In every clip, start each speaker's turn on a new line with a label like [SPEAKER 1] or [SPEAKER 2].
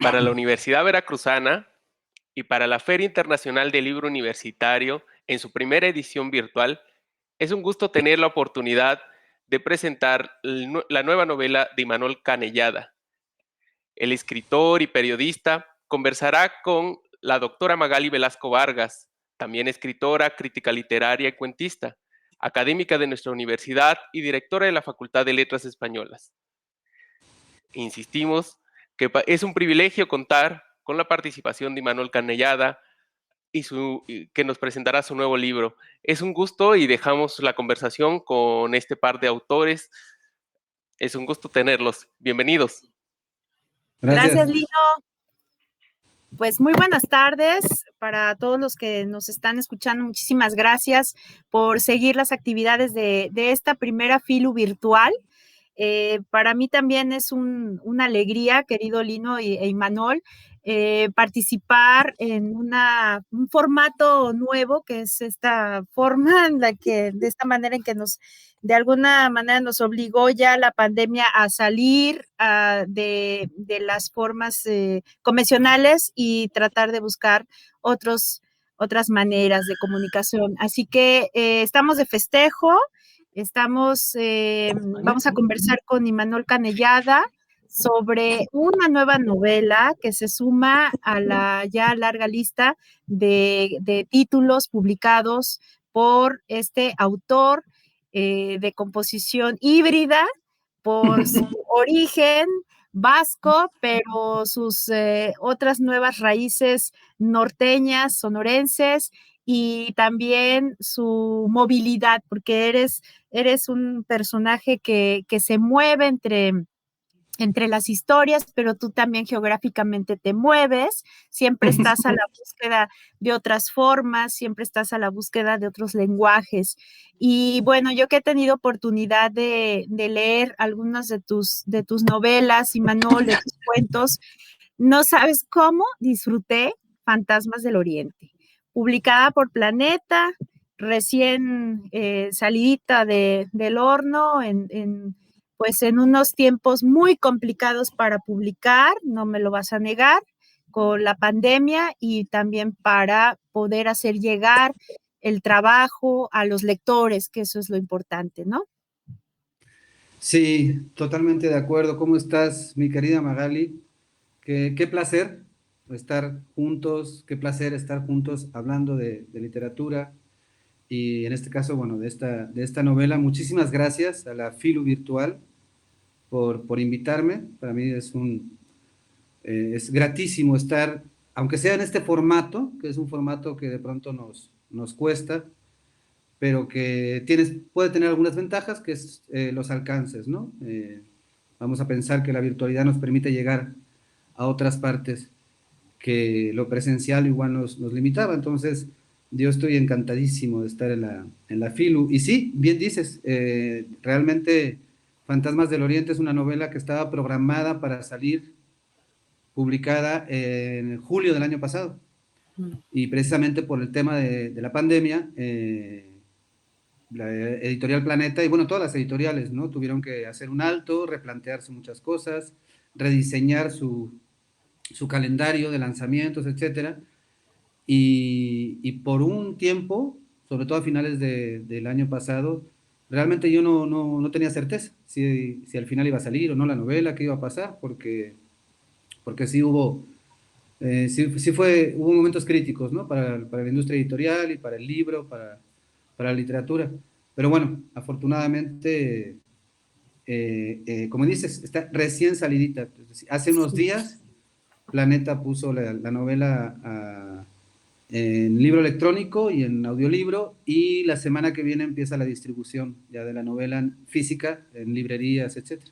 [SPEAKER 1] Para la Universidad Veracruzana y para la Feria Internacional del Libro Universitario, en su primera edición virtual, es un gusto tener la oportunidad de presentar la nueva novela de Imanol Canellada. El escritor y periodista conversará con la doctora Magali Velasco Vargas, también escritora, crítica literaria y cuentista, académica de nuestra universidad y directora de la Facultad de Letras Españolas. Insistimos que es un privilegio contar con la participación de Imanol Canellada y que nos presentará su nuevo libro. Es un gusto y dejamos la conversación con este par de autores. Es un gusto tenerlos. Bienvenidos.
[SPEAKER 2] Gracias, Lino. Pues muy buenas tardes para todos los que nos están escuchando. Muchísimas gracias por seguir las actividades de esta primera FILU virtual. Para mí también es una alegría, querido Lino e Imanol, participar en un formato nuevo, que es esta forma en la que, de esta manera en que de alguna manera nos obligó ya la pandemia a salir de las formas convencionales y tratar de buscar otras maneras de comunicación. Así que estamos de festejo. Vamos a conversar con Imanol Canellada sobre una nueva novela que se suma a la ya larga lista de títulos publicados por este autor de composición híbrida, por su origen vasco, pero sus otras nuevas raíces norteñas, sonorenses, y también su movilidad, porque eres un personaje que se mueve entre las historias, pero tú también geográficamente te mueves, siempre estás a la búsqueda de otras formas, siempre estás a la búsqueda de otros lenguajes. Y bueno, yo que he tenido oportunidad de leer algunas de tus novelas, Imanol, de tus cuentos, no sabes cómo disfruté Fantasmas del Oriente, publicada por Planeta, recién salidita del horno, pues en unos tiempos muy complicados para publicar, no me lo vas a negar, con la pandemia, y también para poder hacer llegar el trabajo a los lectores, que eso es lo importante, ¿no?
[SPEAKER 3] Sí, totalmente de acuerdo. ¿Cómo estás, mi querida Magali? Qué placer estar juntos, qué placer estar juntos hablando de literatura y en este caso, bueno, de esta novela. Muchísimas gracias a la FILU Virtual por invitarme. Para mí es gratísimo estar, aunque sea en este formato, que es un formato que de pronto nos cuesta, pero que puede tener algunas ventajas, que es los alcances, ¿no? Vamos a pensar que la virtualidad nos permite llegar a otras partes que lo presencial igual nos limitaba. Entonces, yo estoy encantadísimo de estar en la FILU. Y sí, bien dices, realmente Fantasmas del Oriente es una novela que estaba programada para salir publicada en julio del año pasado. Y precisamente por el tema de la pandemia, la editorial Planeta, y bueno, todas las editoriales, ¿no? Tuvieron que hacer un alto, replantearse muchas cosas, rediseñar su calendario de lanzamientos, etcétera. Y por un tiempo, sobre todo a finales del año pasado, realmente yo no tenía certeza si al final iba a salir o no la novela, qué iba a pasar, porque sí hubo momentos críticos, ¿no? Para la industria editorial y para el libro, para la literatura. Pero bueno, afortunadamente, como dices, está recién salidita. Hace unos días, Planeta puso la novela en libro electrónico y en audiolibro, y la semana que viene empieza la distribución ya de la novela física en librerías, etcétera.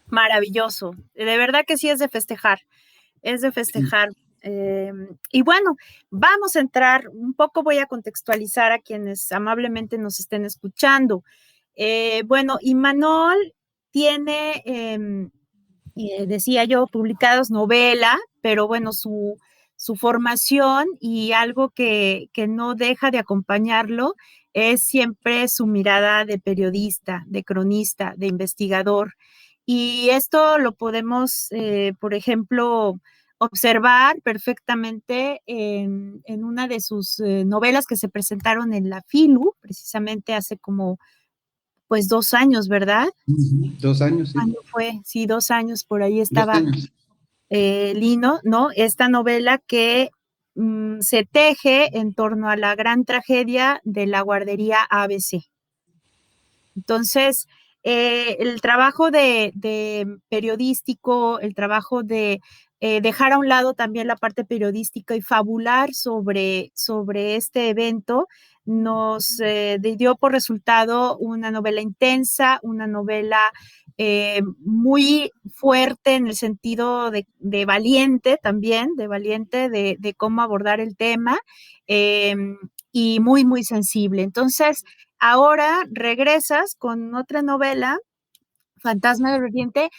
[SPEAKER 2] Maravilloso. De verdad que sí es de festejar. Es de festejar. Y bueno, vamos a entrar un poco, voy a contextualizar a quienes amablemente nos estén escuchando. Bueno, Imanol tiene, decía yo, publicados novela, pero bueno, su formación y algo que no deja de acompañarlo es siempre su mirada de periodista, de cronista, de investigador. Y esto lo podemos, por ejemplo, observar perfectamente en una de sus novelas que se presentaron en la FILU, precisamente hace como pues 2 años, ¿verdad?
[SPEAKER 3] 2 años, sí.
[SPEAKER 2] ¿Cuándo fue? Sí, 2 años, por ahí
[SPEAKER 3] 2 años.
[SPEAKER 2] Lino, ¿no? Esta novela que se teje en torno a la gran tragedia de la guardería ABC. Entonces, el trabajo de periodístico, el trabajo de dejar a un lado también la parte periodística y fabular sobre este evento, nos dio por resultado una novela intensa, una novela muy fuerte en el sentido de valiente también, de valiente de cómo abordar el tema, eh, y muy, muy sensible. Entonces, ahora regresas con otra novela, Fantasma del Oriente,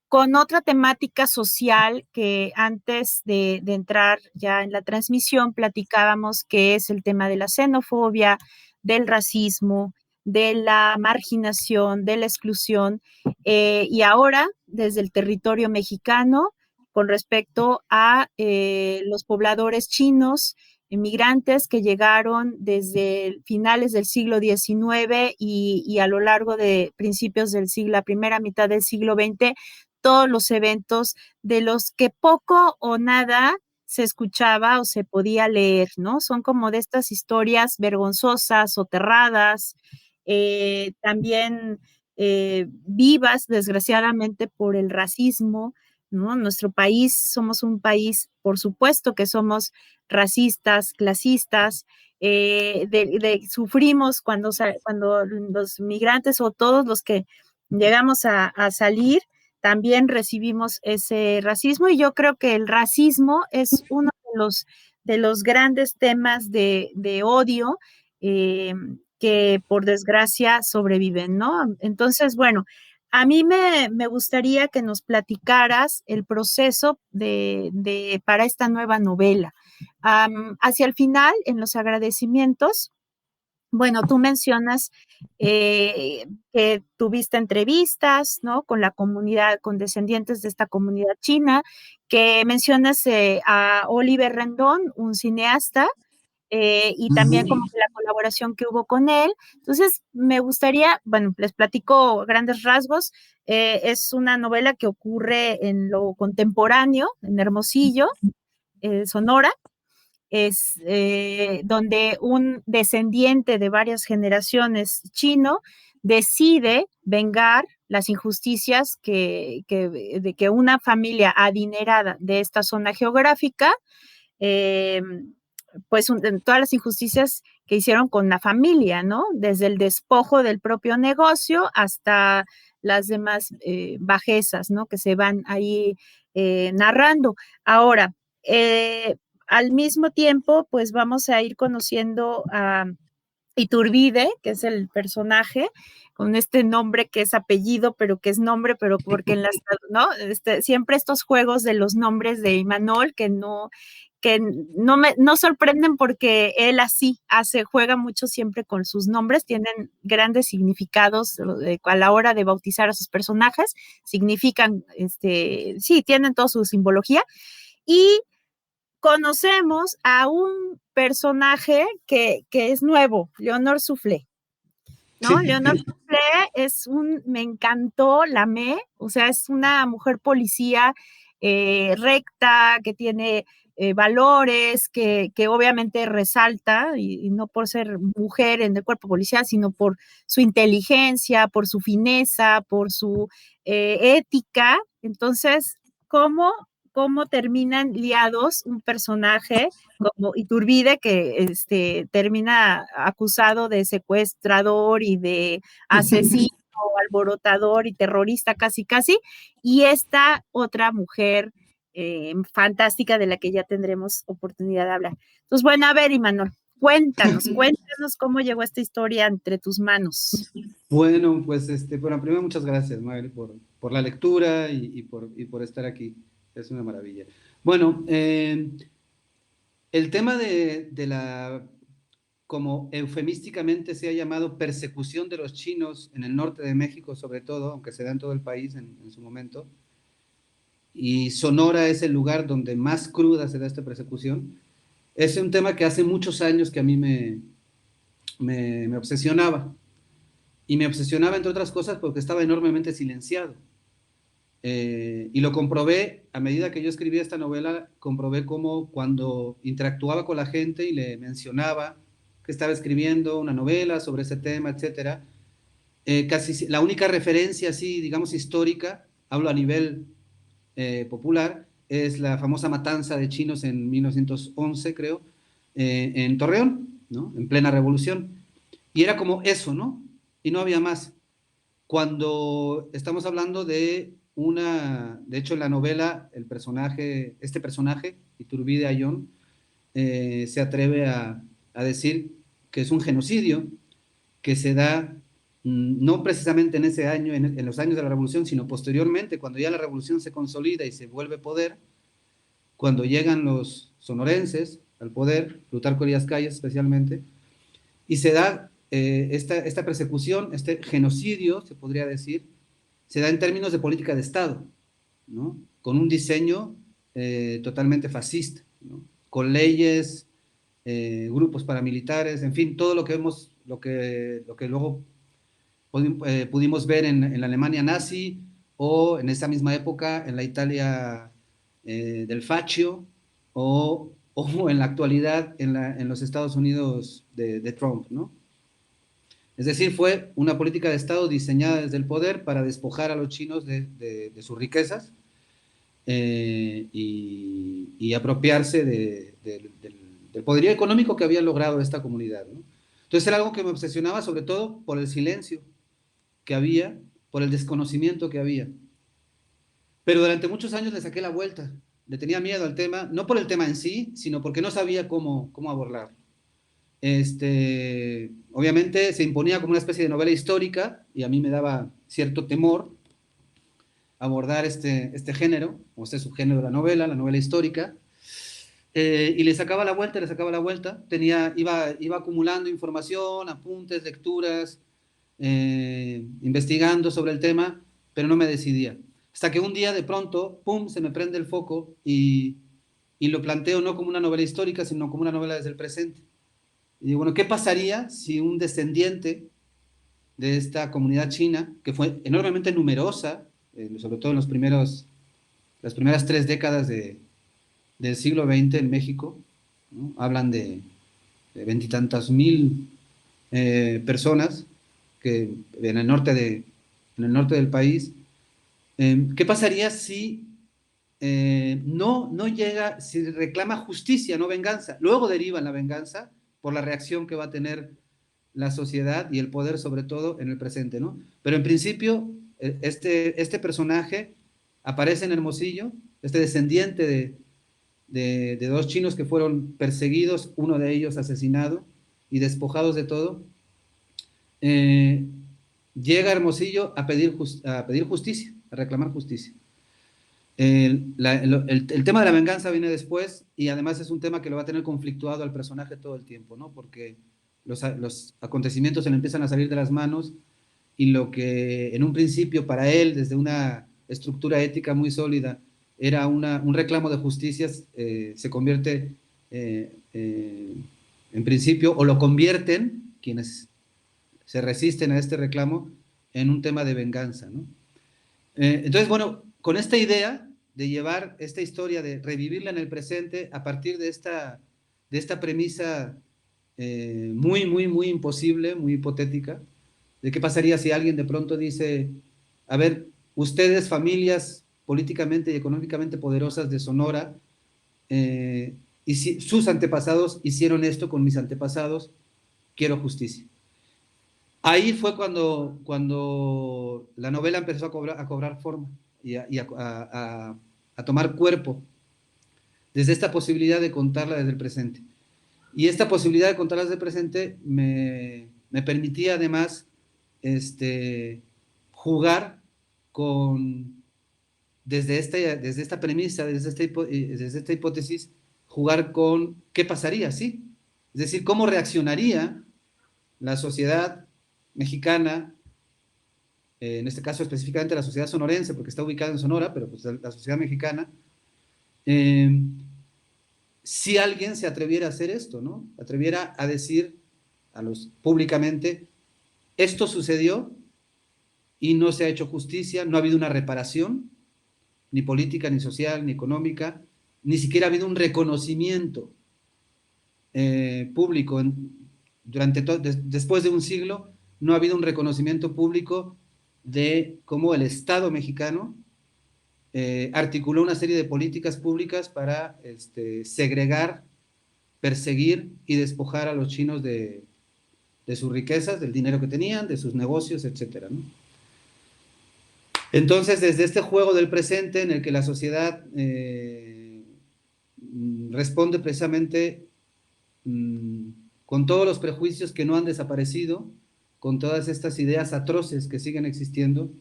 [SPEAKER 2] con otra temática social que antes de entrar ya en la transmisión platicábamos, que es el tema de la xenofobia, del racismo, de la marginación, de la exclusión, y ahora desde el territorio mexicano con respecto a los pobladores chinos, inmigrantes que llegaron desde finales del siglo XIX y a lo largo de principios del siglo, la primera mitad del siglo XX, todos los eventos de los que poco o nada se escuchaba o se podía leer, ¿no? Son como de estas historias vergonzosas, soterradas, también vivas, desgraciadamente, por el racismo, ¿no? Nuestro país, somos un país, por supuesto que somos racistas, clasistas, sufrimos cuando los migrantes o todos los que llegamos a salir, también recibimos ese racismo, y yo creo que el racismo es uno de los grandes temas de odio eh, que por desgracia sobreviven, ¿no? Entonces, bueno, a mí me gustaría que nos platicaras el proceso para esta nueva novela. Hacia el final, en los agradecimientos, bueno, tú mencionas que tuviste entrevistas, ¿no? Con la comunidad, con descendientes de esta comunidad china, que mencionas a Oliver Rendón, un cineasta, y también como que la colaboración que hubo con él. Entonces, me gustaría, bueno, les platico grandes rasgos. Es una novela que ocurre en lo contemporáneo, en Hermosillo, Sonora, es donde un descendiente de varias generaciones chino decide vengar las injusticias de que una familia adinerada de esta zona geográfica, eh, pues todas las injusticias que hicieron con la familia, ¿no? Desde el despojo del propio negocio hasta las demás bajezas, ¿no? Que se van ahí narrando. Ahora, eh, al mismo tiempo, pues vamos a ir conociendo a Iturbide, que es el personaje, con este nombre que es apellido, pero que es nombre, pero porque ¿no? Siempre estos juegos de los nombres de Imanol que no sorprenden porque él así juega mucho siempre con sus nombres, tienen grandes significados a la hora de bautizar a sus personajes, significan, sí, tienen toda su simbología, y conocemos a un personaje que es nuevo, Leonor Soufflé, ¿no?
[SPEAKER 3] Sí.
[SPEAKER 2] Leonor Soufflé me encantó, la amé, o sea, es una mujer policía recta, que tiene valores, que obviamente resalta, y no por ser mujer en el cuerpo policial, sino por su inteligencia, por su fineza, por su ética. Entonces, ¿cómo, cómo terminan liados un personaje como Iturbide, que termina acusado de secuestrador y de asesino, alborotador y terrorista casi casi, y esta otra mujer fantástica de la que ya tendremos oportunidad de hablar? Entonces, bueno, a ver, Imanol, cuéntanos cómo llegó esta historia entre tus manos.
[SPEAKER 3] Bueno, pues bueno, primero muchas gracias, Magali, por la lectura y por estar aquí. Es una maravilla. Bueno, el tema de la, como eufemísticamente se ha llamado, persecución de los chinos en el norte de México, sobre todo, aunque se da en todo el país en su momento, y Sonora es el lugar donde más cruda se da esta persecución. Es un tema que hace muchos años que a mí me obsesionaba. Y me obsesionaba, entre otras cosas, porque estaba enormemente silenciado. Y lo comprobé, a medida que yo escribía esta novela, comprobé cómo cuando interactuaba con la gente y le mencionaba que estaba escribiendo una novela sobre ese tema, etcétera, casi la única referencia así, digamos, histórica, hablo a nivel popular, es la famosa matanza de chinos en 1911, creo, en Torreón, ¿no? En plena revolución. Y era como eso, ¿no? Y no había más. Cuando estamos hablando de de hecho en la novela, este personaje, Iturbide Ayón, se atreve a decir que es un genocidio que se da no precisamente en ese año, en los años de la revolución, sino posteriormente, cuando ya la revolución se consolida y se vuelve poder, cuando llegan los sonorenses al poder, Plutarco Elías Calles especialmente, y se da esta persecución, este genocidio, se podría decir, se da en términos de política de Estado, ¿no? Con un diseño totalmente fascista, ¿no? Con leyes, grupos paramilitares, en fin, todo lo que vemos, lo que luego pudimos ver en la Alemania nazi o en esa misma época en la Italia del Fascio o en la actualidad en los Estados Unidos de Trump, ¿no? Es decir, fue una política de Estado diseñada desde el poder para despojar a los chinos de sus riquezas y apropiarse del poderío económico que había logrado esta comunidad, ¿no? Entonces era algo que me obsesionaba sobre todo por el silencio que había, por el desconocimiento que había. Pero durante muchos años le saqué la vuelta, le tenía miedo al tema, no por el tema en sí, sino porque no sabía cómo abordarlo. Obviamente se imponía como una especie de novela histórica y a mí me daba cierto temor abordar este género, o este subgénero de la novela histórica, y le sacaba la vuelta, iba acumulando información, apuntes, lecturas, investigando sobre el tema, pero no me decidía. Hasta que un día de pronto, ¡pum!, se me prende el foco y lo planteo no como una novela histórica, sino como una novela desde el presente. Y digo, bueno, ¿qué pasaría si un descendiente de esta comunidad china, que fue enormemente numerosa, sobre todo en las primeras 3 décadas del siglo XX en México, ¿no? Hablan de 20 y tantas mil personas que en el norte del país. ¿Qué pasaría si no llega, si reclama justicia, no venganza? Luego deriva en la venganza por la reacción que va a tener la sociedad y el poder, sobre todo en el presente, ¿no? Pero en principio, este personaje aparece en Hermosillo, este descendiente de 2 chinos que fueron perseguidos, uno de ellos asesinado y despojados de todo. Llega a Hermosillo a pedir justicia, a reclamar justicia. El tema de la venganza viene después y además es un tema que lo va a tener conflictuado al personaje todo el tiempo, ¿no? Porque los acontecimientos se le empiezan a salir de las manos y lo que en un principio para él, desde una estructura ética muy sólida, era un reclamo de justicia, se convierte en principio, o lo convierten quienes se resisten a este reclamo, en un tema de venganza, ¿no? Entonces, bueno, con esta idea de llevar esta historia, de revivirla en el presente a partir de esta premisa muy, muy, muy imposible, muy hipotética, de qué pasaría si alguien de pronto dice, a ver, ustedes, familias políticamente y económicamente poderosas de Sonora, y si sus antepasados hicieron esto con mis antepasados, quiero justicia. Ahí fue cuando la novela empezó a cobrar forma y a tomar cuerpo, desde esta posibilidad de contarla desde el presente. Y esta posibilidad de contarla desde el presente me permitía además jugar desde esta premisa, desde esta hipótesis, jugar con qué pasaría, ¿sí? Es decir, cómo reaccionaría la sociedad mexicana en este caso específicamente la sociedad sonorense, porque está ubicada en Sonora, pero pues la sociedad mexicana, si alguien se atreviera a hacer esto, ¿no? Atreviera a decir públicamente, esto sucedió y no se ha hecho justicia, no ha habido una reparación, ni política, ni social, ni económica, ni siquiera ha habido un reconocimiento público. Después de un siglo, no ha habido un reconocimiento público de cómo el Estado mexicano articuló una serie de políticas públicas para segregar, perseguir y despojar a los chinos de sus riquezas, del dinero que tenían, de sus negocios, etcétera, ¿no? Entonces, desde este juego del presente en el que la sociedad responde precisamente con todos los prejuicios que no han desaparecido, con todas estas ideas atroces que siguen existiendo,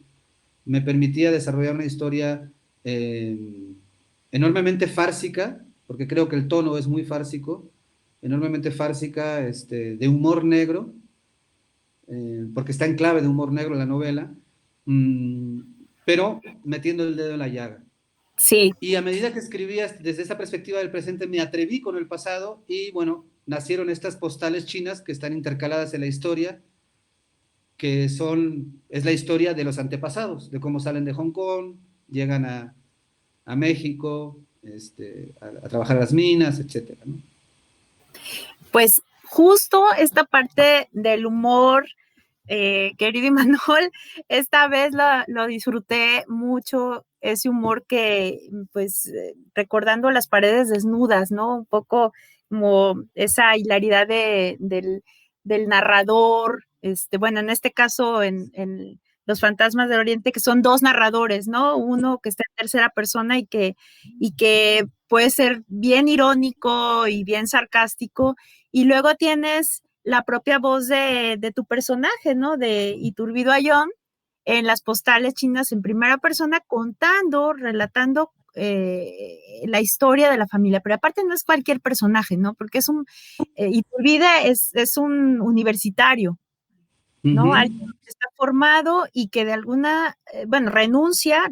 [SPEAKER 3] me permitía desarrollar una historia enormemente fársica, porque creo que el tono es muy fársico, enormemente fársica, de humor negro, porque está en clave de humor negro la novela, pero metiendo el dedo en la llaga.
[SPEAKER 2] Sí.
[SPEAKER 3] Y a medida que escribía desde esa perspectiva del presente, me atreví con el pasado y, bueno, nacieron estas postales chinas que están intercaladas en la historia, que es la historia de los antepasados, de cómo salen de Hong Kong, llegan a México, a trabajar a las minas, etcétera, ¿no?
[SPEAKER 2] Pues justo esta parte del humor, querido Imanol, esta vez lo disfruté mucho, ese humor que, pues, recordando las paredes desnudas, ¿no? Un poco como esa hilaridad del narrador, bueno, en este caso en Los Fantasmas del Oriente, que son dos narradores, ¿no? Uno que está en tercera persona y que puede ser bien irónico y bien sarcástico, y luego tienes la propia voz de tu personaje, ¿no? De Iturbide Ayón, en las postales chinas en primera persona, relatando la historia de la familia, pero aparte no es cualquier personaje, ¿no? Porque Iturbide es un universitario, ¿no? Alguien que está formado y que de renuncia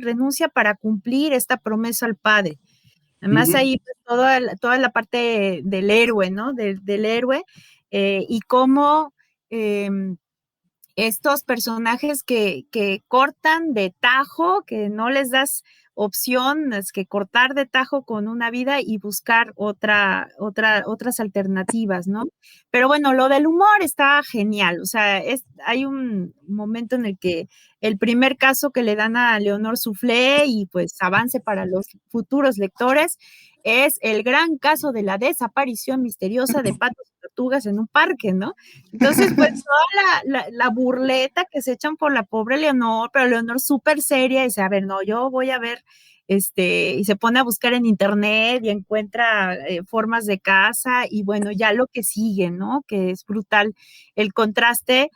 [SPEAKER 2] para cumplir esta promesa al padre. Además ahí pues, toda la parte del héroe, ¿no? Del héroe, y cómo estos personajes que cortan de tajo, que no les das opción, es que cortar de tajo con una vida y buscar otras alternativas, ¿no? Pero bueno, lo del humor está genial, o sea, hay un momento en el que el primer caso que le dan a Leonor Soufflé y pues avance para los futuros lectores es el gran caso de la desaparición misteriosa de patos y tortugas en un parque, ¿no? Entonces, pues toda la burleta que se echan por la pobre Leonor, pero Leonor súper seria y dice, a ver, no, yo voy a ver, y se pone a buscar en internet y encuentra formas de caza y bueno, ya lo que sigue, ¿no? Que es brutal el contraste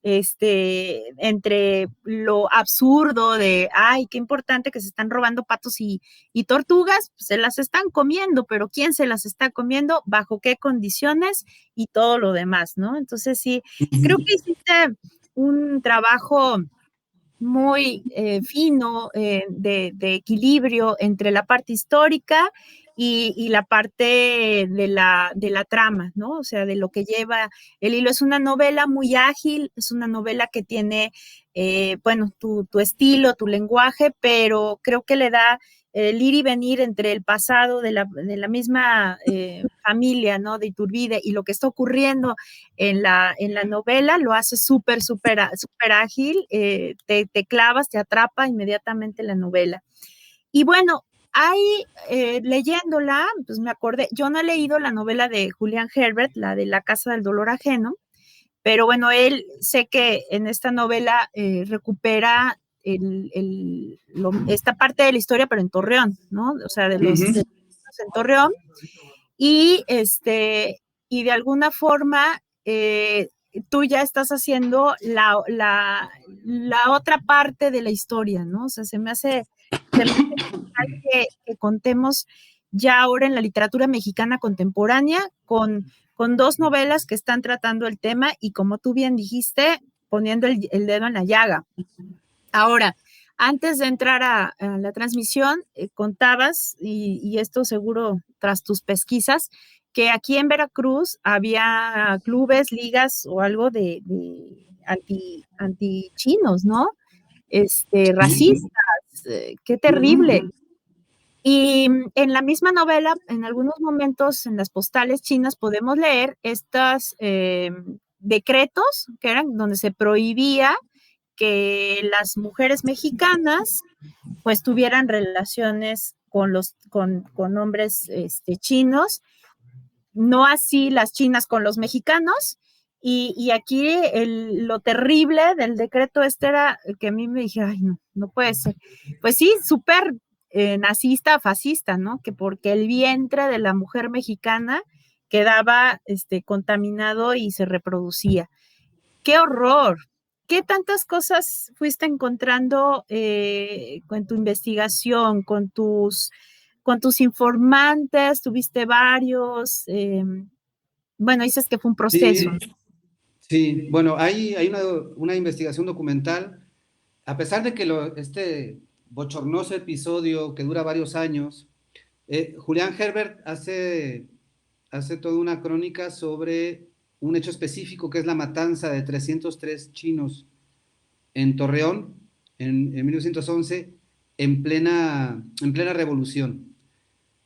[SPEAKER 2] entre lo absurdo de, ay, qué importante que se están robando patos y tortugas, pues se las están comiendo, pero ¿quién se las está comiendo? ¿Bajo qué condiciones? Y todo lo demás, ¿no? Entonces sí, creo que hiciste un trabajo muy fino de equilibrio entre la parte histórica y la parte de la trama, ¿no? O sea, de lo que lleva el hilo. Es una novela muy ágil, es una novela que tiene, tu estilo, tu lenguaje, pero creo que le da el ir y venir entre el pasado de la misma familia, ¿no? De Iturbide y lo que está ocurriendo en la novela, lo hace súper ágil, te clavas, te atrapa inmediatamente la novela. Y bueno, ahí leyéndola, pues me acordé, yo no he leído la novela de Julián Herbert, la de La Casa del Dolor Ajeno, pero bueno, sé que en esta novela recupera esta parte de la historia, pero en Torreón, ¿no? O sea, de los en Torreón, y de alguna forma tú ya estás haciendo la otra parte de la historia, ¿no? O sea, se me hace que contemos ya ahora en la literatura mexicana contemporánea con dos novelas que están tratando el tema y como tú bien dijiste, poniendo el dedo en la llaga. Ahora, antes de entrar a la transmisión, contabas, y esto seguro tras tus pesquisas, que aquí en Veracruz había clubes, ligas o algo de anti-chinos, ¿no?
[SPEAKER 3] Sí,
[SPEAKER 2] Racistas, qué terrible.
[SPEAKER 3] ujú.
[SPEAKER 2] Y en la misma novela, en algunos momentos en las postales chinas podemos leer estos decretos que eran donde se prohibía que las mujeres mexicanas pues tuvieran relaciones con hombres chinos, no así las chinas con los mexicanos. Y aquí lo terrible del decreto era que a mí me dije, ay, no, no puede ser. Pues sí, súper nazista, fascista, ¿no? Que porque el vientre de la mujer mexicana quedaba contaminado y se reproducía. ¡Qué horror! ¿Qué tantas cosas fuiste encontrando con tu investigación, con tus informantes? ¿Tuviste varios? Bueno, dices que fue un proceso.
[SPEAKER 3] Sí, sí. Bueno, hay una investigación documental. A pesar de que este bochornoso episodio que dura varios años, Julián Herbert hace toda una crónica sobre un hecho específico que es la matanza de 303 chinos en Torreón en 1911 en plena revolución.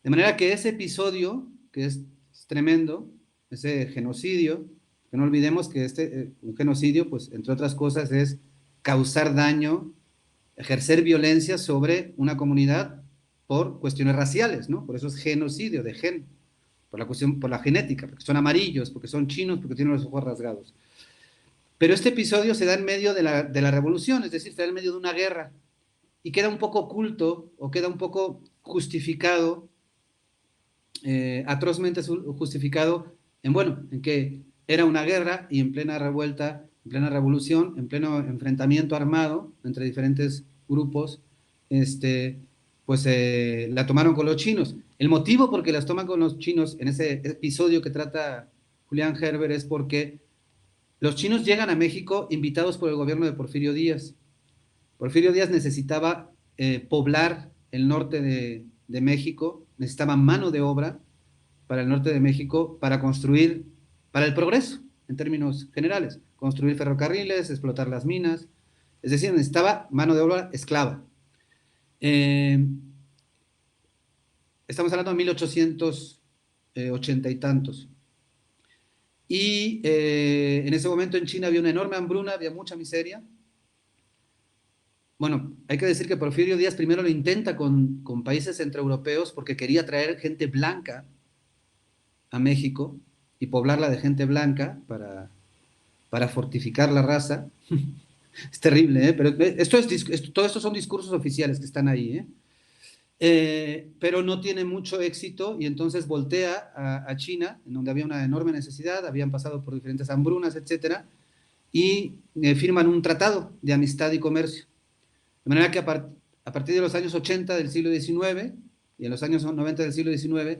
[SPEAKER 3] De manera que ese episodio, que es tremendo, ese genocidio, que no olvidemos que un genocidio, pues entre otras cosas, es causar daño, ejercer violencia sobre una comunidad por cuestiones raciales, ¿no? Por eso es genocidio, de gen, por la genética, porque son amarillos, porque son chinos, porque tienen los ojos rasgados. Pero este episodio se da en medio de la revolución, es decir, se da en medio de una guerra, y queda un poco oculto o queda un poco justificado, atrozmente justificado en que era una guerra y en plena revuelta, en plena revolución, en pleno enfrentamiento armado entre diferentes grupos, pues la tomaron con los chinos. El motivo por qué las toman con los chinos en ese episodio que trata Julián Herbert es porque los chinos llegan a México invitados por el gobierno de Porfirio Díaz. Porfirio Díaz necesitaba poblar el norte de México, necesitaba mano de obra para el norte de México para construir, para el progreso, en términos generales, construir ferrocarriles, explotar las minas, es decir, necesitaba mano de obra esclava. Estamos hablando de 1880 y tantos. Y en ese momento en China había una enorme hambruna, había mucha miseria. Bueno, hay que decir que Porfirio Díaz primero lo intenta con países centroeuropeos porque quería traer gente blanca a México y poblarla de gente blanca para fortificar la raza. Es terrible, ¿eh? Pero todo esto son discursos oficiales que están ahí, ¿eh? Pero no tiene mucho éxito y entonces voltea a China, en donde había una enorme necesidad, habían pasado por diferentes hambrunas, etcétera, y firman un tratado de amistad y comercio. De manera que a partir de los años 80 del siglo XIX y en los años 90 del siglo XIX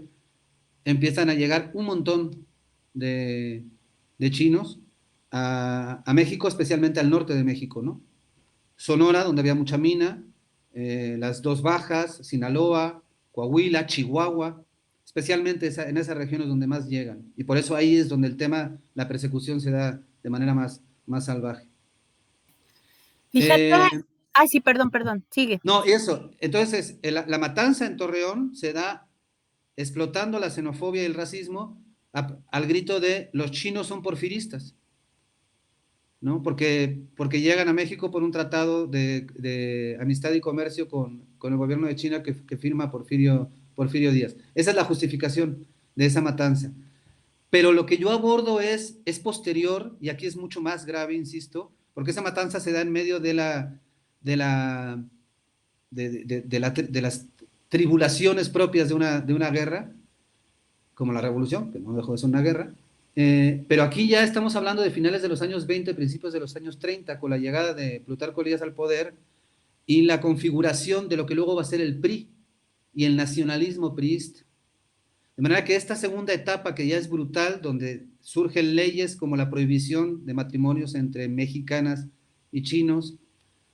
[SPEAKER 3] empiezan a llegar un montón de chinos a México, especialmente al norte de México, ¿no? Sonora, donde había mucha mina, las dos Bajas, Sinaloa, Coahuila, Chihuahua, especialmente en esas regiones donde más llegan. Y por eso ahí es donde el tema, la persecución se da de manera más salvaje.
[SPEAKER 2] Fíjate, ay, sí, perdón, sigue.
[SPEAKER 3] No, y eso, entonces la matanza en Torreón se da explotando la xenofobia y el racismo al grito de los chinos son porfiristas, ¿no? Porque llegan a México por un tratado de amistad y comercio con el gobierno de China que firma Porfirio Díaz. Esa es la justificación de esa matanza. Pero lo que yo abordo es posterior, y aquí es mucho más grave, insisto, porque esa matanza se da en medio de las tribulaciones propias de una guerra, como la revolución, que no dejó de ser una guerra, pero aquí ya estamos hablando de finales de los años 20, principios de los años 30, con la llegada de Plutarco Elías al poder y la configuración de lo que luego va a ser el PRI y el nacionalismo priista. De manera que esta segunda etapa, que ya es brutal, donde surgen leyes como la prohibición de matrimonios entre mexicanas y chinos,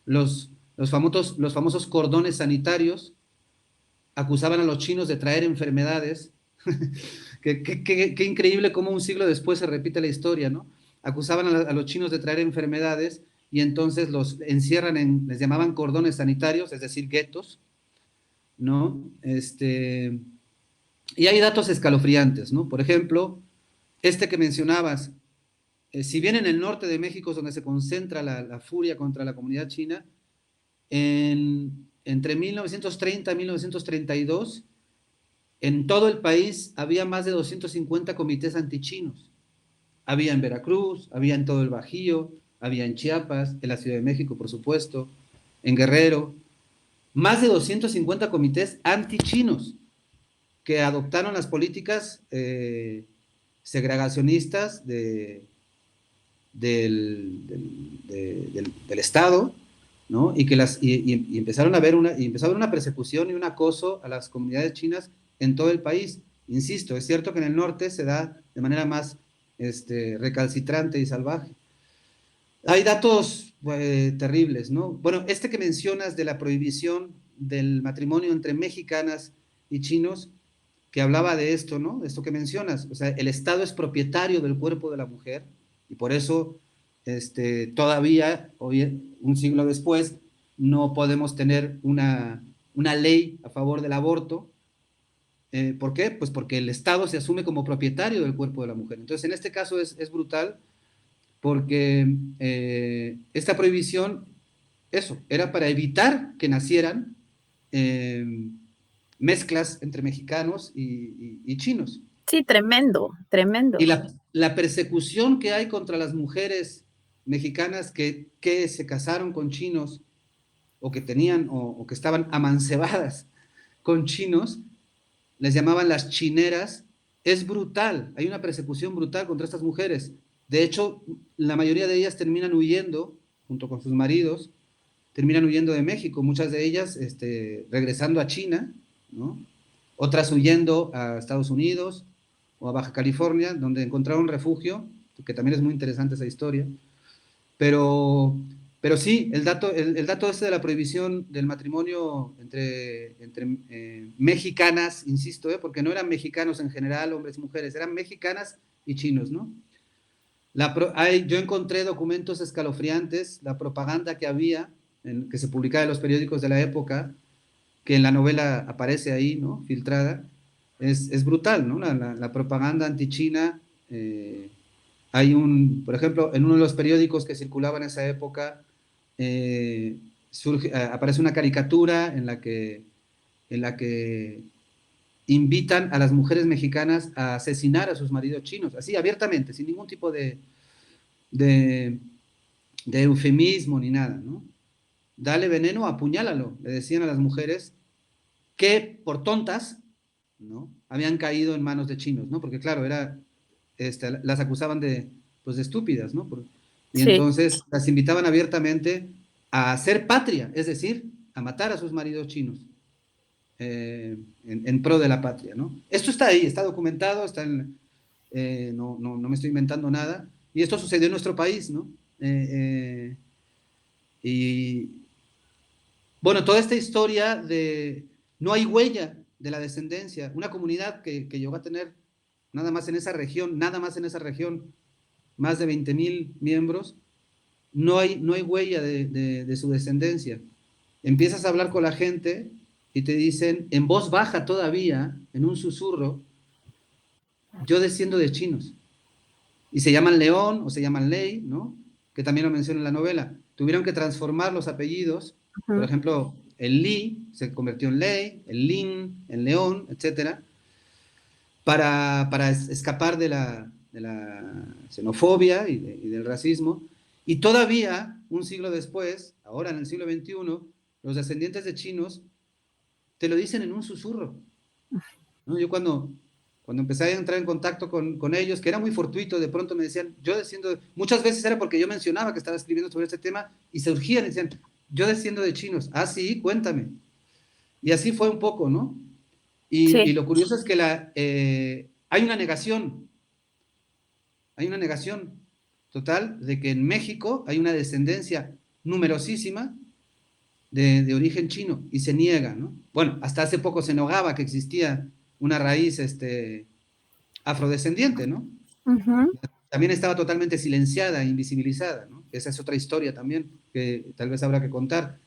[SPEAKER 3] los los famosos cordones sanitarios, acusaban a los chinos de traer enfermedades. Qué increíble cómo un siglo después se repite la historia, ¿no? Acusaban a los chinos de traer enfermedades y entonces los encierran les llamaban cordones sanitarios, es decir, guetos, ¿no? Y hay datos escalofriantes, ¿no? Por ejemplo, este que mencionabas, si bien en el norte de México es donde se concentra la furia contra la comunidad china, entre 1930 y 1932, en todo el país había más de 250 comités antichinos. Había en Veracruz, había en todo el Bajío, había en Chiapas, en la Ciudad de México, por supuesto, en Guerrero. Más de 250 comités antichinos que adoptaron las políticas segregacionistas del Estado, ¿no? Y empezaron a empezó a haber una persecución y un acoso a las comunidades chinas en todo el país. Insisto, es cierto que en el norte se da de manera más recalcitrante y salvaje. Hay datos terribles, ¿no? Bueno, este que mencionas de la prohibición del matrimonio entre mexicanas y chinos, que hablaba de esto, ¿no? De esto que mencionas. O sea, el Estado es propietario del cuerpo de la mujer y por eso todavía, hoy, un siglo después, no podemos tener una ley a favor del aborto. ¿Por qué? Pues porque el Estado se asume como propietario del cuerpo de la mujer. Entonces, en este caso es brutal porque esta prohibición, eso, era para evitar que nacieran mezclas entre mexicanos y chinos.
[SPEAKER 2] Sí, tremendo, tremendo.
[SPEAKER 3] Y la persecución que hay contra las mujeres mexicanas que se casaron con chinos o que tenían o que estaban amancebadas con chinos, les llamaban las chineras, es brutal. Hay una persecución brutal contra estas mujeres. De hecho, la mayoría de ellas terminan huyendo, junto con sus maridos, terminan huyendo de México, muchas de ellas regresando a China, ¿no? Otras huyendo a Estados Unidos o a Baja California, donde encontraron refugio, que también es muy interesante esa historia. Pero sí, el dato de la prohibición del matrimonio entre mexicanas, insisto, porque no eran mexicanos en general, hombres y mujeres, eran mexicanas y chinos, ¿no? Yo encontré documentos escalofriantes, la propaganda que había, que se publicaba en los periódicos de la época, que en la novela aparece ahí, ¿no? Filtrada, es brutal, ¿no? La propaganda antichina. Por ejemplo, en uno de los periódicos que circulaba en esa época, aparece una caricatura en la que invitan a las mujeres mexicanas a asesinar a sus maridos chinos, así abiertamente, sin ningún tipo de eufemismo ni nada, ¿no? Dale veneno, apuñálalo, le decían a las mujeres que por tontas, ¿no? Habían caído en manos de chinos, ¿no? Porque claro, las acusaban de estúpidas, ¿no? Y sí. Entonces las invitaban abiertamente a hacer patria, es decir, a matar a sus maridos chinos. En pro de la patria, ¿no? Esto está ahí, está documentado, no me estoy inventando nada, y esto sucedió en nuestro país, ¿no? Y bueno, toda esta historia no hay huella de la descendencia, una comunidad que llegó a tener nada más en esa región, más de 20,000 miembros, no hay huella de su descendencia. Empiezas a hablar con la gente y te dicen, en voz baja todavía, en un susurro, yo desciendo de chinos. Y se llaman León o se llaman Ley, ¿no? Que también lo menciona en la novela. Tuvieron que transformar los apellidos. Por ejemplo, el Li se convirtió en Ley, el Lin en León, etc. Para escapar de la xenofobia y del racismo. Y todavía, un siglo después, ahora en el siglo XXI, los descendientes de chinos te lo dicen en un susurro, ¿no? Yo cuando empecé a entrar en contacto con ellos, que era muy fortuito, de pronto me decían, yo desciendo, muchas veces era porque yo mencionaba que estaba escribiendo sobre este tema, y surgían y decían, yo desciendo de chinos. Ah, sí, cuéntame. Y así fue un poco, ¿no? Y lo curioso es que hay una negación total de que en México hay una descendencia numerosísima de origen chino y se niega, ¿no? Bueno, hasta hace poco se negaba que existía una raíz afrodescendiente, ¿no?
[SPEAKER 2] Ujú.
[SPEAKER 3] También estaba totalmente silenciada, invisibilizada, ¿no? Esa es otra historia también que tal vez habrá que contar.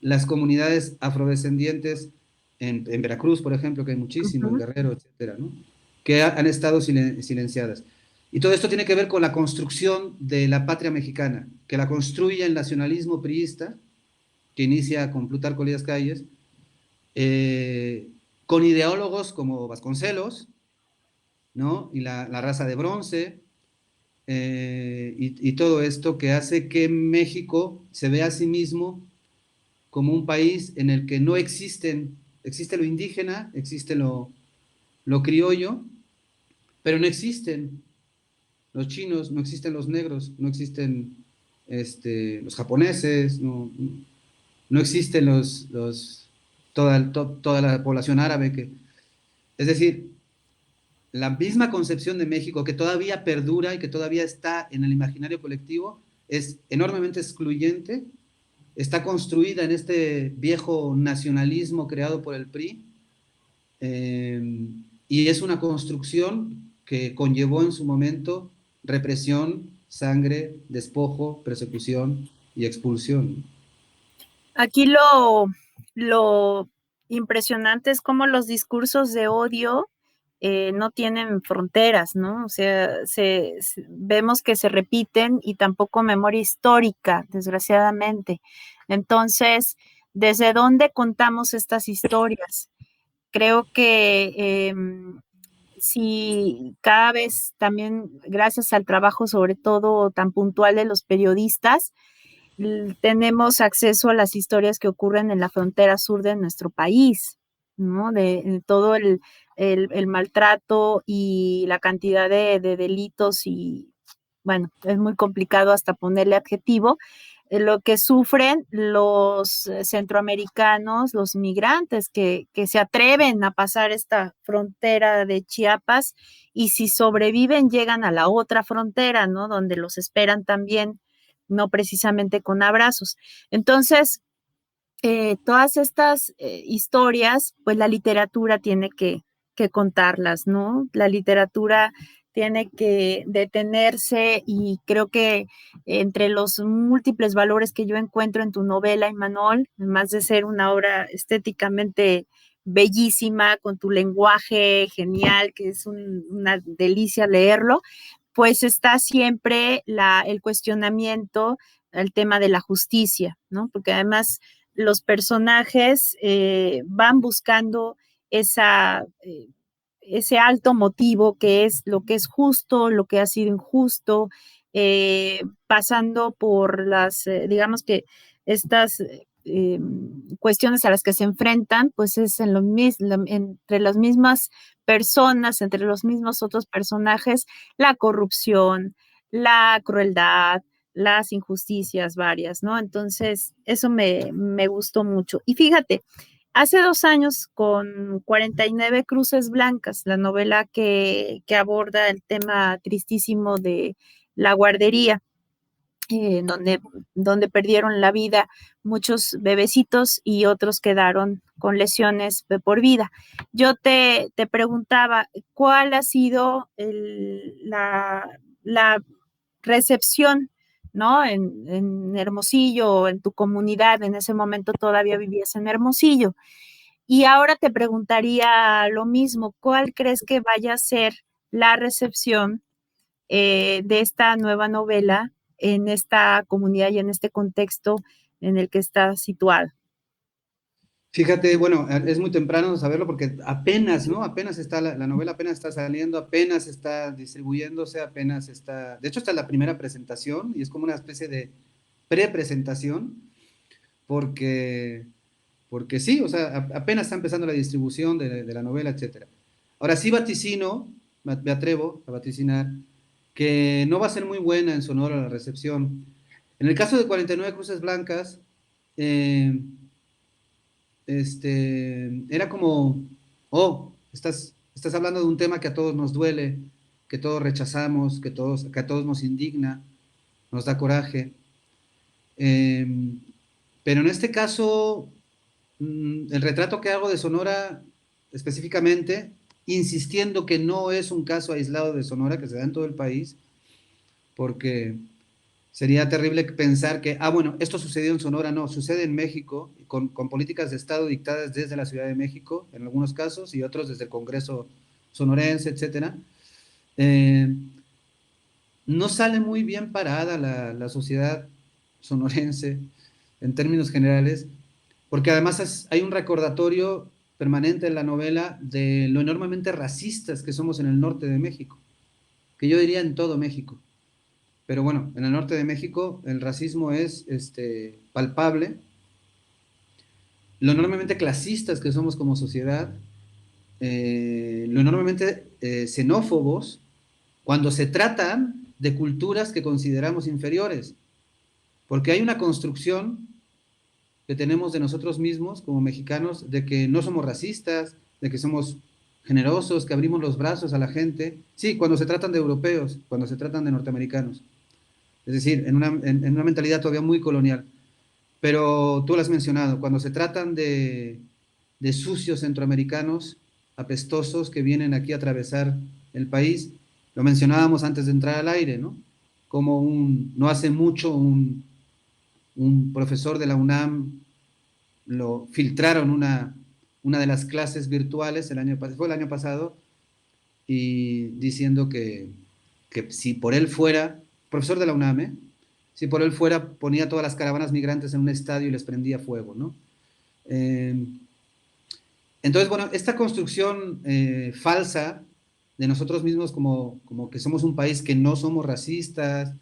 [SPEAKER 3] Las comunidades afrodescendientes en Veracruz, por ejemplo, que hay muchísimo, en
[SPEAKER 2] Ujú.
[SPEAKER 3] Guerrero, etcétera, ¿no? Que han estado silenciadas. Y todo esto tiene que ver con la construcción de la patria mexicana, que la construye el nacionalismo priista, que inicia con Plutarco Elías Calles, eh, con ideólogos como Vasconcelos, ¿no? Y la raza de bronce, y todo esto que hace que México se vea a sí mismo como un país en el que no existe lo indígena, existe lo criollo, pero no existen los chinos, no existen los negros, no existen los japoneses, no existen toda la población árabe. Es decir, la misma concepción de México que todavía perdura y que todavía está en el imaginario colectivo es enormemente excluyente, está construida en este viejo nacionalismo creado por el PRI, eh, y es una construcción que conllevó en su momento represión, sangre, despojo, persecución y expulsión.
[SPEAKER 2] Aquí lo impresionante es cómo los discursos de odio no tienen fronteras, ¿no? O sea, vemos que se repiten y tampoco memoria histórica, desgraciadamente. Entonces, ¿desde dónde contamos estas historias? Creo que si cada vez también, gracias al trabajo sobre todo tan puntual de los periodistas, tenemos acceso a las historias que ocurren en la frontera sur de nuestro país, ¿no? De todo el maltrato y la cantidad de delitos y, bueno, es muy complicado hasta ponerle adjetivo, lo que sufren los centroamericanos, los migrantes que se atreven a pasar esta frontera de Chiapas y si sobreviven llegan a la otra frontera, ¿no? Donde los esperan también, no precisamente con abrazos. Entonces, todas estas historias, pues la literatura tiene que contarlas, ¿no? La literatura tiene que detenerse y creo que entre los múltiples valores que yo encuentro en tu novela, Imanol, además de ser una obra estéticamente bellísima, con tu lenguaje genial, que es una delicia leerlo, pues está siempre el cuestionamiento, el tema de la justicia, ¿no? Porque además los personajes van buscando esa, ese alto motivo que es lo que es justo, lo que ha sido injusto, pasando por las, digamos que estas cuestiones a las que se enfrentan, pues es entre las mismas personas, entre los mismos otros personajes, la corrupción, la crueldad, las injusticias varias, ¿no? Entonces, eso me gustó mucho. Y fíjate, hace 2 años con 49 Cruces Blancas, la novela que aborda el tema tristísimo de la guardería, donde perdieron la vida muchos bebecitos y otros quedaron con lesiones de por vida. Yo te preguntaba, ¿cuál ha sido la recepción, ¿no? En Hermosillo, en tu comunidad, en ese momento todavía vivías en Hermosillo. Y ahora te preguntaría lo mismo, ¿cuál crees que vaya a ser la recepción de esta nueva novela en esta comunidad y en este contexto en el que está situada?
[SPEAKER 3] Fíjate, bueno, es muy temprano saberlo porque apenas, ¿no? Apenas está la novela, apenas está saliendo, apenas está distribuyéndose, apenas está. De hecho, está la primera presentación y es como una especie de pre-presentación, porque, porque sí, o sea, apenas está empezando la distribución de la novela, etcétera. Ahora sí vaticino, me atrevo a vaticinar, que no va a ser muy buena en Sonora la recepción. En el caso de 49 Cruces Blancas, eh, era como, oh, estás hablando de un tema que a todos nos duele, que todos rechazamos, que a todos nos indigna, nos da coraje. Eh, Pero en este caso, el retrato que hago de Sonora específicamente, insistiendo que no es un caso aislado de Sonora, que se da en todo el país, porque sería terrible pensar que, bueno, esto sucedió en Sonora. No, sucede en México, con políticas de Estado dictadas desde la Ciudad de México, en algunos casos, y otros desde el Congreso sonorense, etcétera. No sale muy bien parada la sociedad sonorense en términos generales, porque además hay un recordatorio permanente en la novela de lo enormemente racistas que somos en el norte de México, que yo diría en todo México. Pero bueno, en el norte de México el racismo es palpable, lo enormemente clasistas que somos como sociedad, lo enormemente xenófobos cuando se tratan de culturas que consideramos inferiores, porque hay una construcción que tenemos de nosotros mismos como mexicanos, de que no somos racistas, de que somos generosos, que abrimos los brazos a la gente. Sí, cuando se tratan de europeos, cuando se tratan de norteamericanos. Es decir, en una mentalidad todavía muy colonial. Pero tú lo has mencionado, cuando se tratan de sucios centroamericanos, apestosos, que vienen aquí a atravesar el país, lo mencionábamos antes de entrar al aire, ¿no? Como no hace mucho un profesor de la UNAM lo filtraron una de las clases virtuales fue el año pasado, y diciendo que si por él fuera, profesor de la UNAM, si por él fuera, ponía todas las caravanas migrantes en un estadio y les prendía fuego, ¿no? Entonces, bueno, esta construcción falsa de nosotros mismos como que somos un país que no somos racistas,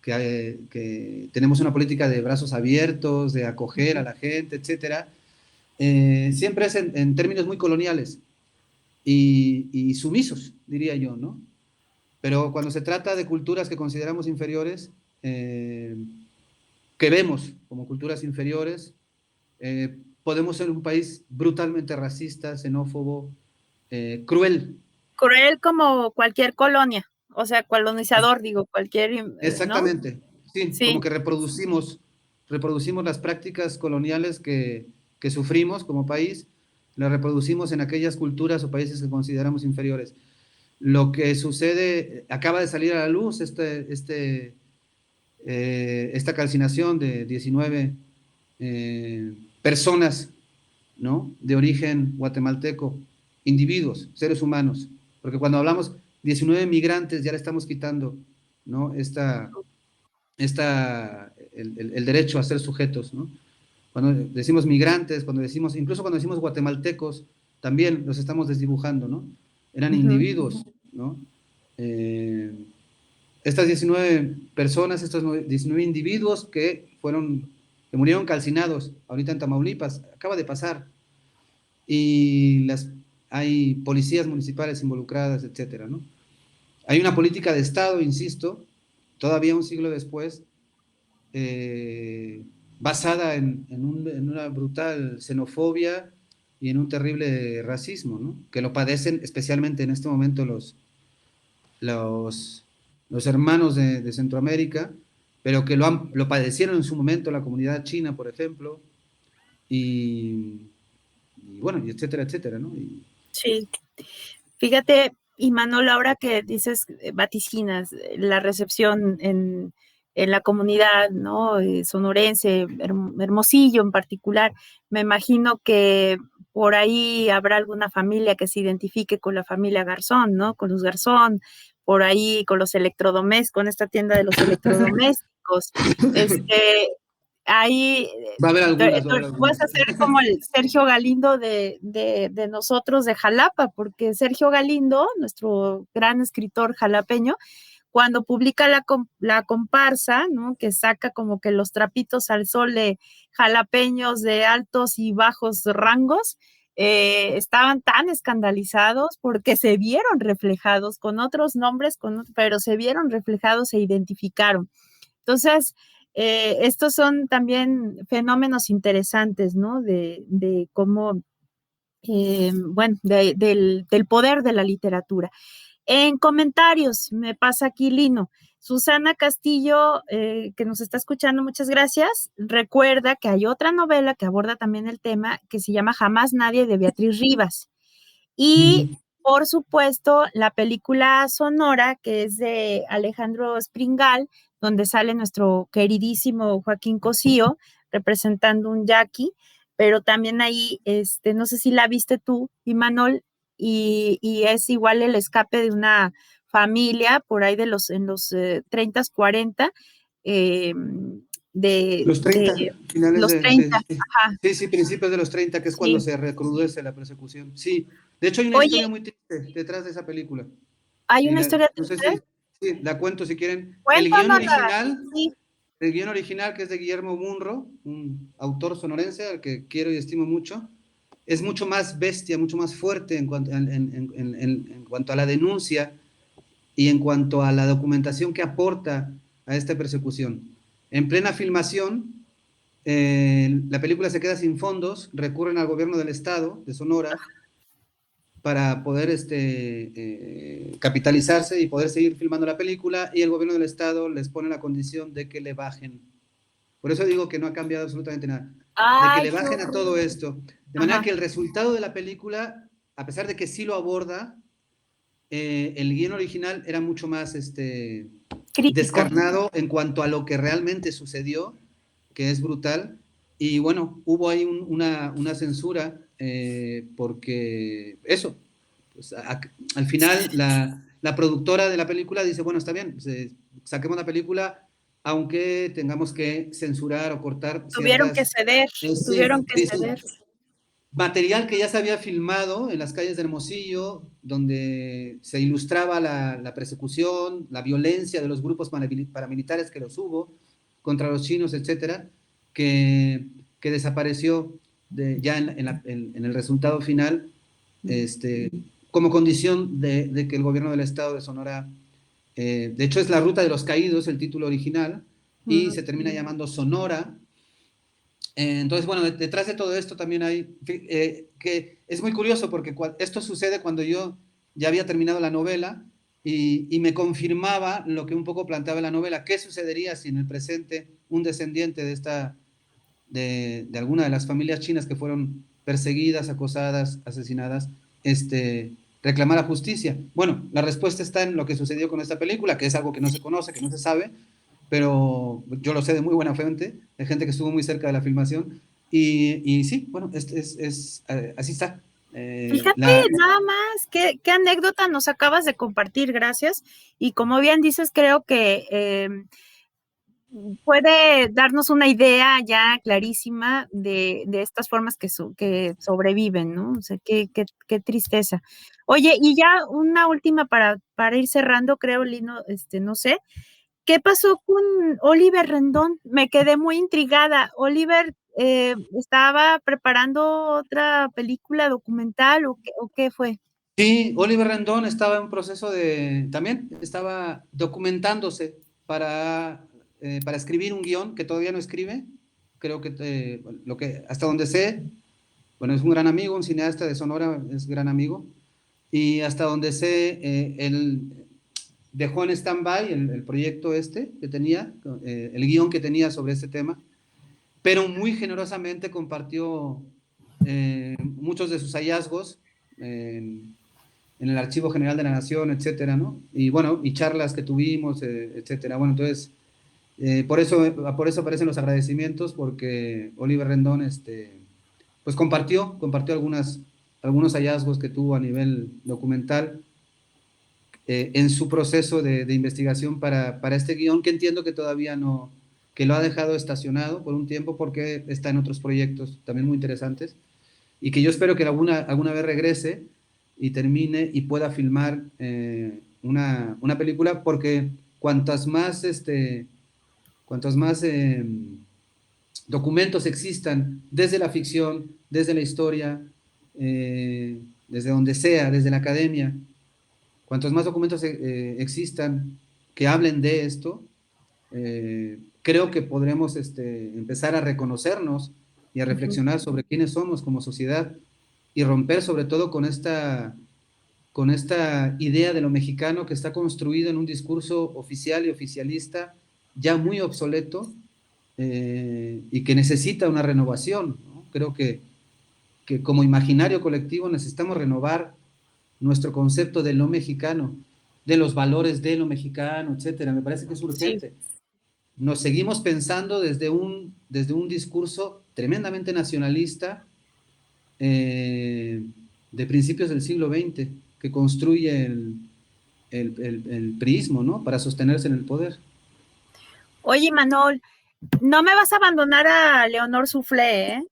[SPEAKER 3] que tenemos una política de brazos abiertos, de acoger a la gente, etcétera, siempre es en términos muy coloniales y sumisos, diría yo, ¿no? Pero cuando se trata de culturas que consideramos inferiores, que vemos como culturas inferiores, podemos ser un país brutalmente racista, xenófobo, cruel.
[SPEAKER 2] Cruel como cualquier colonia, o sea, colonizador, digo, cualquier, ¿no?
[SPEAKER 3] Exactamente, sí, como
[SPEAKER 2] Sí.
[SPEAKER 3] que reproducimos las prácticas coloniales que sufrimos como país, las reproducimos en aquellas culturas o países que consideramos inferiores. Lo que sucede, acaba de salir a la luz esta calcinación de 19 personas, ¿no? De origen guatemalteco, individuos, seres humanos, porque cuando hablamos 19 migrantes ya le estamos quitando, ¿no? El derecho a ser sujetos, ¿no? Cuando decimos migrantes, incluso cuando decimos guatemaltecos, también los estamos desdibujando, ¿no? Eran individuos, ¿no? Estas 19 personas, estos 19 individuos que murieron calcinados ahorita en Tamaulipas, acaba de pasar, y hay policías municipales involucradas, etcétera, ¿no? Hay una política de Estado, insisto, todavía un siglo después, basada en una brutal xenofobia y en un terrible racismo, ¿no? Que lo padecen especialmente en este momento los hermanos de Centroamérica, pero que lo padecieron en su momento la comunidad china, por ejemplo, y bueno, y etcétera, etcétera, ¿no?
[SPEAKER 2] Sí. Fíjate, y Manolo, ahora que dices vaticinas, la recepción en la comunidad, ¿no? Sonorense, Hermosillo en particular, me imagino que por ahí habrá alguna familia que se identifique con la familia Garzón, ¿no? Con los Garzón, por ahí con los electrodomésticos, con esta tienda de los electrodomésticos. Ahí
[SPEAKER 3] Va a haber algunas,
[SPEAKER 2] vas a ser como el Sergio Galindo de nosotros de Jalapa, porque Sergio Galindo, nuestro gran escritor jalapeño, cuando publica la comparsa, ¿no? Que saca como que los trapitos al sol de jalapeños de altos y bajos rangos, estaban tan escandalizados porque se vieron reflejados con otros nombres, pero se vieron reflejados e identificaron. Entonces, estos son también fenómenos interesantes, ¿no? De cómo, bueno, del poder de la literatura. En comentarios, me pasa aquí Lino, Susana Castillo, que nos está escuchando, muchas gracias. Recuerda que hay otra novela que aborda también el tema que se llama Jamás Nadie de Beatriz Rivas. Y, por supuesto, la película Sonora, que es de Alejandro Springal, donde sale nuestro queridísimo Joaquín Cosío representando un yaqui, pero también ahí, no sé si la viste tú, Imanol, y es igual el escape de una familia por ahí en los 30, 40, eh,
[SPEAKER 3] Los 30, finales
[SPEAKER 2] los
[SPEAKER 3] de,
[SPEAKER 2] 30,
[SPEAKER 3] sí,
[SPEAKER 2] ajá,
[SPEAKER 3] sí, sí, principios de los 30, que es cuando
[SPEAKER 2] sí.
[SPEAKER 3] se recrudece la persecución. Sí, de hecho hay una
[SPEAKER 2] Oye,
[SPEAKER 3] historia muy triste detrás de esa película.
[SPEAKER 2] hay una historia
[SPEAKER 3] No sé
[SPEAKER 2] triste.
[SPEAKER 3] si la cuento si quieren.
[SPEAKER 2] Cuéntanosla. Sí.
[SPEAKER 3] El guión original, que es de Guillermo Munro, un autor sonorense al que quiero y estimo mucho, es mucho más bestia, mucho más fuerte en cuanto a la denuncia y en cuanto a la documentación que aporta a esta persecución. En plena filmación, la película se queda sin fondos, recurren al gobierno del estado de Sonora para poder capitalizarse y poder seguir filmando la película, y el gobierno del estado les pone la condición de que le bajen. Por eso digo que no ha cambiado absolutamente nada, de que
[SPEAKER 2] Ay,
[SPEAKER 3] le
[SPEAKER 2] qué
[SPEAKER 3] bajen a todo
[SPEAKER 2] horror.
[SPEAKER 3] esto. De manera
[SPEAKER 2] Ajá.
[SPEAKER 3] que el resultado de la película, a pesar de que sí lo aborda, el guión original era mucho más
[SPEAKER 2] Crítico.
[SPEAKER 3] descarnado en cuanto a lo que realmente sucedió, que es brutal. Y bueno, hubo ahí una censura porque eso, pues, al final la productora de la película dice, bueno, está bien, saquemos la película aunque tengamos que censurar o cortar
[SPEAKER 2] Tuvieron que
[SPEAKER 3] ciertas...
[SPEAKER 2] ceder, tuvieron que
[SPEAKER 3] sí, sí,
[SPEAKER 2] ceder.
[SPEAKER 3] material que ya se había filmado en las calles de Hermosillo, donde se ilustraba la persecución, la violencia de los grupos paramilitares que los hubo contra los chinos, etcétera, que desapareció ya en el resultado final, como condición de que el gobierno del estado de Sonora, de hecho es La Ruta de los Caídos, el título original, y se termina llamando Sonora. Entonces, bueno, detrás de todo esto también hay, que es muy curioso porque esto sucede cuando yo ya había terminado la novela y me confirmaba lo que un poco planteaba la novela. ¿Qué sucedería si en el presente un descendiente de alguna de las familias chinas que fueron perseguidas, acosadas, asesinadas, reclamara justicia? Bueno, la respuesta está en lo que sucedió con esta película, que es algo que no se conoce, que no se sabe, pero yo lo sé de muy buena fuente, de gente que estuvo muy cerca de la filmación, y sí, bueno, así está.
[SPEAKER 2] Fíjate, nada más, qué anécdota nos acabas de compartir, gracias. Y como bien dices, creo que puede darnos una idea ya clarísima de estas formas que sobreviven, ¿no? O sea, qué tristeza. Oye, y ya una última para ir cerrando, creo, Lino, no sé. ¿Qué pasó con Oliver Rendón? Me quedé muy intrigada. Oliver estaba preparando otra película documental o qué fue?
[SPEAKER 3] Sí, Oliver Rendón estaba en proceso también estaba documentándose para escribir un guión que todavía no escribe. Creo que hasta donde sé, bueno, es un gran amigo, un cineasta de Sonora, es gran amigo, y hasta donde sé, él dejó en stand-by el proyecto que tenía, el guión que tenía sobre este tema, pero muy generosamente compartió muchos de sus hallazgos en el Archivo General de la Nación, etcétera, ¿no? Y bueno, y charlas que tuvimos, etcétera. Bueno, entonces, por eso aparecen los agradecimientos, porque Oliver Rendón, pues compartió algunos hallazgos que tuvo a nivel documental en su proceso de investigación para este guión, que entiendo que todavía no, que lo ha dejado estacionado por un tiempo porque está en otros proyectos también muy interesantes, y que yo espero que alguna vez regrese y termine y pueda filmar una película, porque cuantos más documentos existan desde la ficción, desde la historia, desde donde sea, desde la academia, cuantos más documentos existan que hablen de esto, creo que podremos empezar a reconocernos y a reflexionar sobre quiénes somos como sociedad, y romper sobre todo con esta con esta idea de lo mexicano que está construido en un discurso oficial y oficialista ya muy obsoleto, y que necesita una renovación, ¿no? Creo que como imaginario colectivo necesitamos renovar nuestro concepto de lo mexicano, de los valores de lo mexicano, etcétera. Me parece que es
[SPEAKER 2] Sí.
[SPEAKER 3] urgente. Nos seguimos pensando desde un discurso tremendamente nacionalista, de principios del siglo XX, que construye el priismo, ¿no? Para sostenerse en el poder.
[SPEAKER 2] Oye, Manol, no me vas a abandonar a Leonor Soufflé, ¿eh?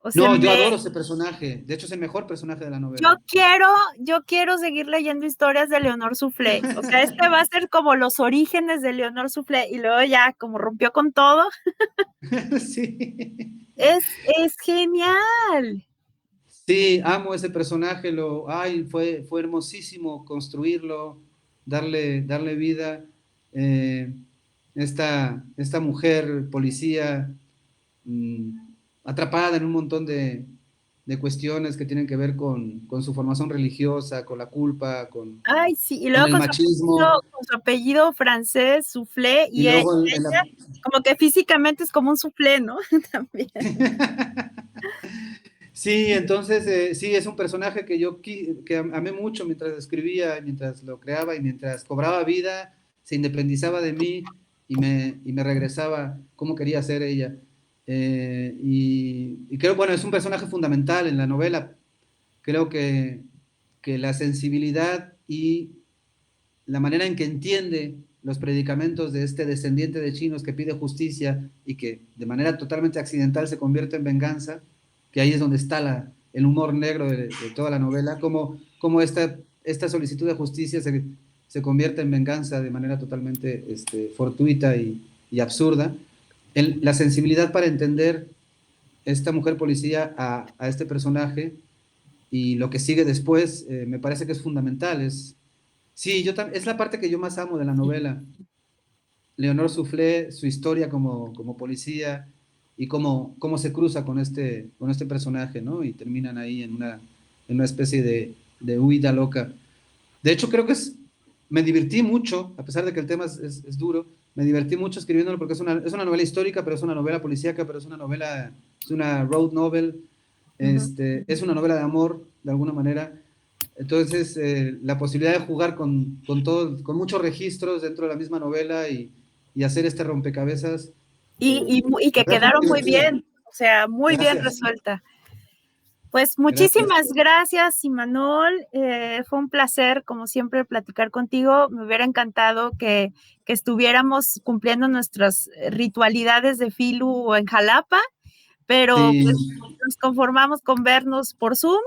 [SPEAKER 2] O sea,
[SPEAKER 3] No, yo adoro ese personaje. De hecho, es el mejor personaje de la
[SPEAKER 2] yo
[SPEAKER 3] novela.
[SPEAKER 2] quiero, yo quiero seguir leyendo historias de Leonor Soufflé. O sea, este va a ser como los orígenes de Leonor Soufflé y luego ya como rompió con todo.
[SPEAKER 3] Sí.
[SPEAKER 2] Es genial.
[SPEAKER 3] Sí, amo ese personaje, fue hermosísimo construirlo, darle vida. Eh, esta mujer policía, mm, atrapada en un montón de cuestiones que tienen que ver con su formación religiosa, con la culpa,
[SPEAKER 2] Ay, sí, y
[SPEAKER 3] con
[SPEAKER 2] luego
[SPEAKER 3] el machismo,
[SPEAKER 2] con su apellido francés, Soufflé,
[SPEAKER 3] y
[SPEAKER 2] y
[SPEAKER 3] luego
[SPEAKER 2] ella como que físicamente es como un soufflé, ¿no? También.
[SPEAKER 3] Sí, entonces, sí, es un personaje que amé mucho mientras escribía, mientras lo creaba y mientras cobraba vida, se independizaba de mí y me regresaba como quería ser ella. Y creo, bueno, es un personaje fundamental en la novela. Creo que la sensibilidad y la manera en que entiende los predicamentos de este descendiente de chinos que pide justicia y que de manera totalmente accidental se convierte en venganza, que ahí es donde está el humor negro de toda la novela, como esta solicitud de justicia se convierte en venganza de manera totalmente fortuita y absurda. La sensibilidad para entender esta mujer policía a este personaje y lo que sigue después, me parece que es fundamental. Sí, es la parte que yo más amo de la novela. Leonor Soufflé, su historia como policía y cómo se cruza con este personaje, ¿no? Y terminan ahí en una especie de huida loca. De hecho, creo que me divertí mucho, a pesar de que el tema es duro, me divertí mucho escribiéndolo porque es una novela histórica, pero es una novela policíaca, pero es una road novel,
[SPEAKER 2] Ujú.
[SPEAKER 3] es una novela de amor, de alguna manera. Entonces, la posibilidad de jugar con muchos registros dentro de la misma novela y hacer este rompecabezas,
[SPEAKER 2] Y que
[SPEAKER 3] me parece muy
[SPEAKER 2] quedaron muy
[SPEAKER 3] divertido.
[SPEAKER 2] bien, o sea, muy bien
[SPEAKER 3] Gracias,
[SPEAKER 2] resuelta. Pues
[SPEAKER 3] gracias.
[SPEAKER 2] muchísimas gracias, Imanol. Fue un placer, como siempre, platicar contigo. Me hubiera encantado que estuviéramos cumpliendo nuestras ritualidades de Filu en Jalapa, pero
[SPEAKER 3] Sí,
[SPEAKER 2] pues nos conformamos con vernos por Zoom.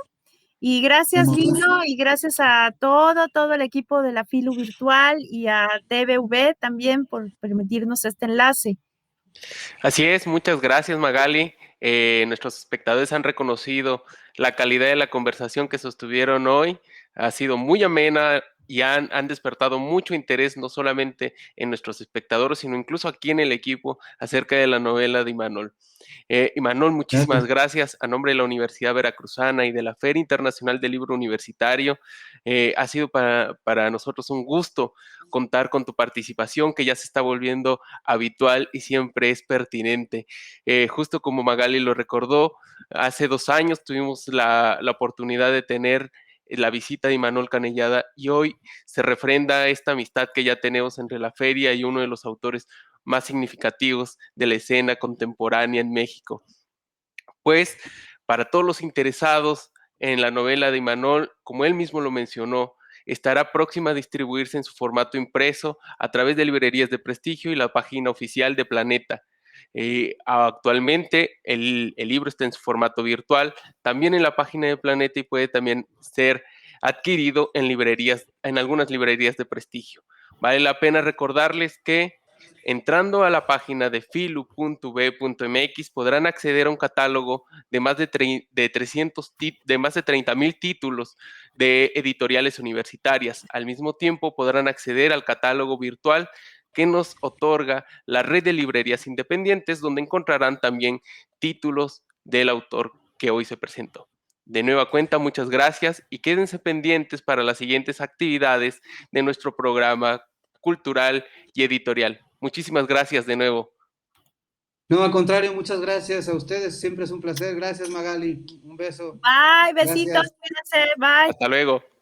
[SPEAKER 2] Y gracias, Lino, y gracias a todo el equipo de la Filu Virtual y a TVV también por permitirnos este enlace.
[SPEAKER 1] Así es, muchas gracias Magali. Nuestros espectadores han reconocido la calidad de la conversación que sostuvieron hoy. Ha sido muy amena y han despertado mucho interés, no solamente en nuestros espectadores, sino incluso aquí en el equipo, acerca de la novela de Imanol. Imanol, muchísimas
[SPEAKER 3] gracias.
[SPEAKER 1] gracias a nombre de la Universidad Veracruzana y de la Feria Internacional del Libro Universitario. Ha sido para nosotros un gusto contar con tu participación, que ya se está volviendo habitual y siempre es pertinente. Justo como Magali lo recordó, hace 2 años tuvimos la oportunidad de tener la visita de Imanol Canellada y hoy se refrenda esta amistad que ya tenemos entre la feria y uno de los autores más significativos de la escena contemporánea en México. Pues para todos los interesados en la novela de Imanol, como él mismo lo mencionó, estará próxima a distribuirse en su formato impreso a través de librerías de prestigio y la página oficial de Planeta. Actualmente el libro está en su formato virtual, también en la página de Planeta y puede también ser adquirido en librerías, en algunas librerías de prestigio. Vale la pena recordarles que entrando a la página de filu.b.mx podrán acceder a un catálogo de más de 30,000 títulos de editoriales universitarias. Al mismo tiempo podrán acceder al catálogo virtual que nos otorga la red de librerías independientes, donde encontrarán también títulos del autor que hoy se presentó. De nueva cuenta, muchas gracias y quédense pendientes para las siguientes actividades de nuestro programa cultural y editorial. Muchísimas gracias de nuevo.
[SPEAKER 3] No, al contrario, muchas gracias a ustedes. Siempre es un placer. Gracias, Magali. Un beso.
[SPEAKER 2] Bye, besitos,
[SPEAKER 3] Gracias.
[SPEAKER 2] cuídense, bye.
[SPEAKER 1] Hasta luego.